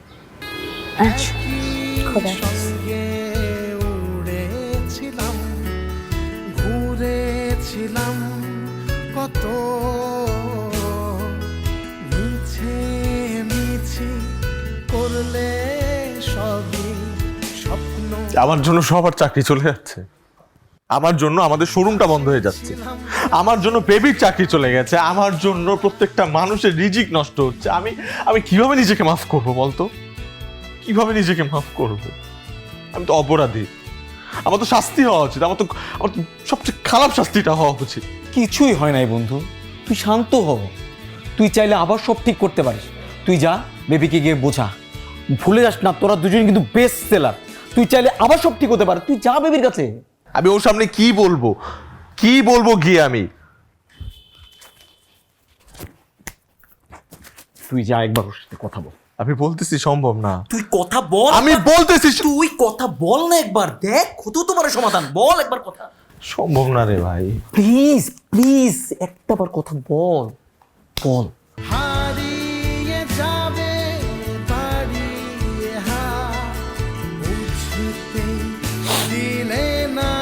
আচ্ছা, খোদা হাফেজ। সঙ্গে উড়েছিলাম, ঘুরেছিলাম কত, মিছে মিছে করলে সবই স্বপ্ন। আমার জন্য সবার চাকরি চলে যাচ্ছে, আমার জন্য আমাদের শোরুমটা বন্ধ হয়ে যাচ্ছে, আমার জন্য বেবির চাকরি চলে গেছে, আমার জন্য প্রত্যেকটা মানুষের রিজিক নষ্ট হচ্ছে। আমি কিভাবে নিজেকে মাফ করব বলতো? কিভাবে নিজেকে মাফ করব? আমি তো অপরাধী, আমার তো শাস্তি হওয়া উচিত, আমার তো সবচেয়ে খারাপ শাস্তিটা হওয়া উচিত। কিছুই হয় নাই বন্ধু, তুই শান্ত হ। তুই চাইলে আবার সব ঠিক করতে পারিস। তুই যা বেবিকে গিয়ে বোঝা, ভুলে যাস না তোরা দুজন কিন্তু বেস্ট সেলার। তুই চাইলে আবার সব ঠিক হতে পারে, তুই যা বেবির কাছে। আমি ওর সামনে কি বলবো গিয়ে? আমি তুই যা একবার ওর সাথে কথা বল। আমি বলতেছি সম্ভব না। তুই কথা বল। আমি বলতেছি তুই কথা বল না একবার, দেখ কত তোমার সমাধান, বল একবার কথা। সম্ভব না রে ভাই। প্লিজ প্লিজ একটা বার কথা বল বল। হারিয়ে যাবে বাড়িয়ে হাত বুঝতে দিলে না,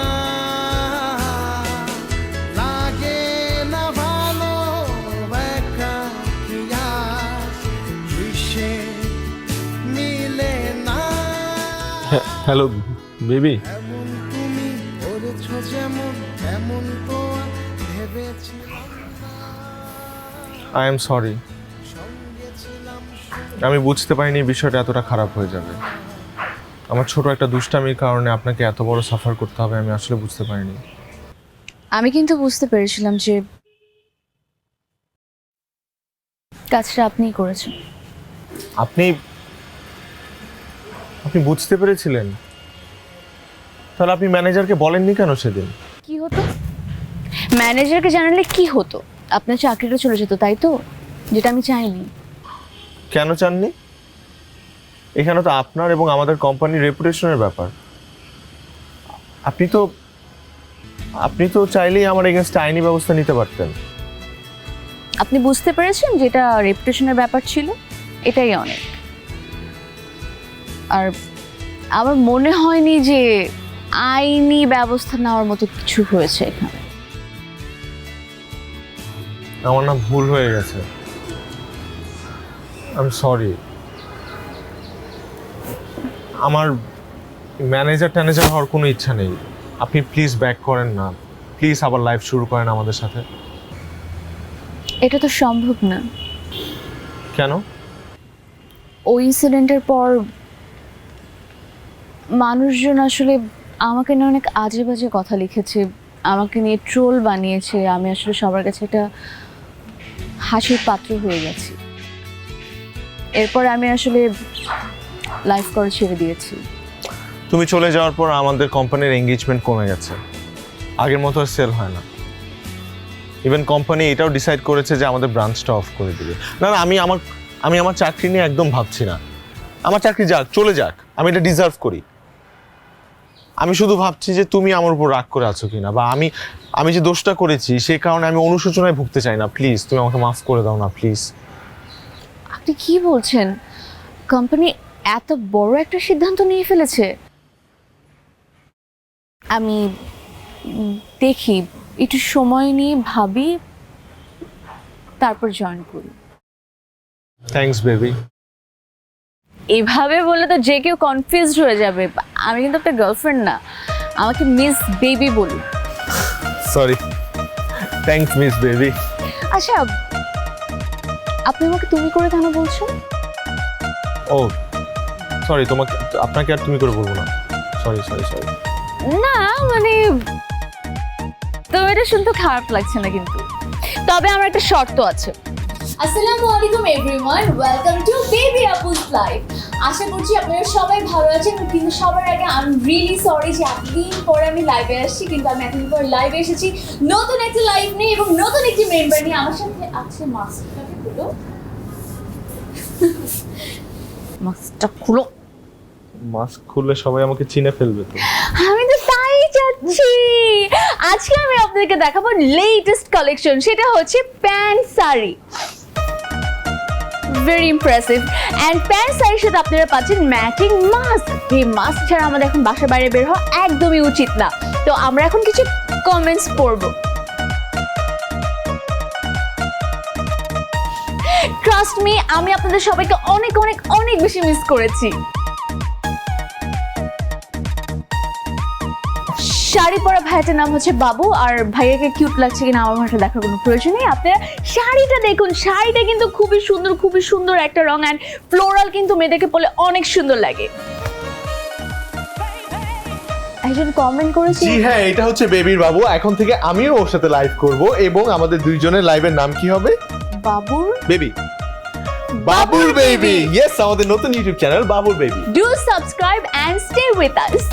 লাগে না ভালো একাকী আজ দৃশ্যে মিলে না। Hello baby. এমন তুমি করেছ যেমন এমন তো আর ভেবেছিলাম না। আই এম সরি, আমি বুঝতে পারিনি বিষয়টা এতটা খারাপ হয়ে যাবে। আমার ছোট একটা দুষ্টামির কারণে আপনাকে এত বড় সাফার করতে হবে আমি আসলে বুঝতে পারিনি। আমি কিন্তু বুঝতে পেরেছিলাম যে কাজটা আপনিই করেছেন। আপনি বুঝতে পেরেছিলেন? তাহলে আপনি ম্যানেজারকে বলেননি কেন সেদিন? কি হতো? ম্যানেজারকে জানালে কি হতো? আপনার চাকরিটা চলে যেত, তাই তো? যেটা আমি চাইনি। কেন চাননি? এখানে তো আপনার এবং আমাদের কোম্পানির রেপুটেশনের ব্যাপার। আপনি তো চাইলেই আমার এগেনস্টে আইনি ব্যবস্থা নিতে পারতেন। আপনি বুঝতে পেরেছেন যেটা রেপুটেশনের ব্যাপার ছিল, এটাই অনেক। আর আমার মনে হয়নি যে আইনি ব্যবস্থা নেওয়ার মতো কিছু হয়েছে এখানে। আমার না ভুল হয়ে গেছে, আমি সরি। আমার ম্যানেজার হওয়ার কোনো ইচ্ছা নেই। আপনি প্লিজ ব্যাক করেন না, প্লিজ আবার লাইফ শুরু করেন আমাদের সাথে। এটা তো সম্ভব না। কেন? ওই ইনসিডেন্টের পর মানুষজন আসলে আমাকে নিয়ে অনেক আজে বাজে কথা লিখেছে, আমাকে নিয়ে ট্রোল বানিয়েছে। আমি আসলে সবার কাছে একটা হাসির পাত্র হয়ে গেছি। এরপর আমি আসলে লাইফ করা ছেড়ে দিয়েছি। তুমি চলে যাওয়ার পর আমাদের কোম্পানির এঙ্গেজমেন্ট কমে গেছে, আগের মতো আর সেল হয় না। ইভেন কোম্পানি এটাও ডিসাইড করেছে যে আমাদের ব্রাঞ্চটা অফ করে দেবে। না, আমি আমার চাকরি নিয়ে একদম ভাবছি না। আমার চাকরি যাক, চলে যাক, আমি এটা ডিজার্ভ করি। আমি শুধু ভাবছি যে তুমি আমার উপর রাগ করে আছো কিনা, বা আমি যে দোষটা করেছি সেই কারণে আমি অনুশোচনায় ভুগতে চাই না। প্লিজ তুমি আমাকে মাফ করে দাও না, প্লিজ। আপনি কি বলছেন? কোম্পানি এত বড় একটা সিদ্ধান্ত নিয়ে ফেলেছে। আমি দেখি, একটু সময় নিয়ে ভাবি, তারপর জয়েন করি। Thanks baby. এভাবে বললে তো যে কেউ কনফিউজড হয়ে যাবে। আমি কিন্তু একটা গার্লফ্রেন্ড না, আমাকে মিস বেবি বলি। Sorry, thanks miss baby. আচ্ছা, আপনি আমাকে তুমি করে কেন বলছেন? ও সরি, আপনাকে আর তুমি করে বলবো না। সরি। না মানে, তো এটা শুনতে খারাপ লাগছে না কিন্তু। তবে আমার একটা শর্ত আছে। আসসালামু আলাইকুম এভরিওয়ান, ওয়েলকাম টু বেবি আপুস লাইফ। আশা করছি আপনারা সবাই ভালো আছেন, কিন্তু সবার আগে আই এম রিয়েলি সরি যে এতদিন পরে আমি লাইভে আসছি। কিন্তু আমি এতদিন পর লাইভে এসেছি নতুন একটা লাইভ নিয়ে এবং নতুন একটি মেম্বার নিয়ে। আমার সাথে আছে মাস্কটাকে খুলো, মাস্কটা খুলো। মাস্ক খুললে সবাই আমাকে চিনে ফেলবে তো। আমি তো তাই চাচ্ছি। আজকে আমি আপনাদেরকে দেখাবো লেটেস্ট কালেকশন, সেটা হচ্ছে pant sari. Very impressive. And pant শাড়ির সাথে আপনারা পাচ্ছেন ম্যাচিং মাস্ক। এই মাস্ক ছাড়া আমাদের এখন বাসার বাইরে বের হওয়া একদমই উচিত না। তো আমরা এখন কিছু কমেন্টস পড়বো। ট্রাস্ট মি, আমি আপনাদের সবাইকে অনেক অনেক অনেক বেশি মিস করেছি। শাড়ি পরা ভাইয়াটার নাম হচ্ছে বাবু, আর ভাইয়াকে কিউট লাগছে কিনা আমার ভাষা দেখার কোনো প্রয়োজন নেই। আপনারা শাড়িটা দেখুন, শাড়িটা কিন্তু খুবই সুন্দর একটা রং, অ্যান্ড ফ্লোরাল কিন্তু মেয়েদেরকে পরলে অনেক সুন্দর লাগে। একজন কমেন্ট করেছে, জি হ্যাঁ, এটা হচ্ছে বেবির বাবু। এখন থেকে আমিও ওর সাথে লাইভ করব এবং আমাদের দুইজনের লাইভের নাম কি হবে? বাবুর বেবি, বাবুর বেবি। ইয়েস, আমাদের নতুন ইউটিউব চ্যানেল বাবুর baby. Do subscribe and stay with us.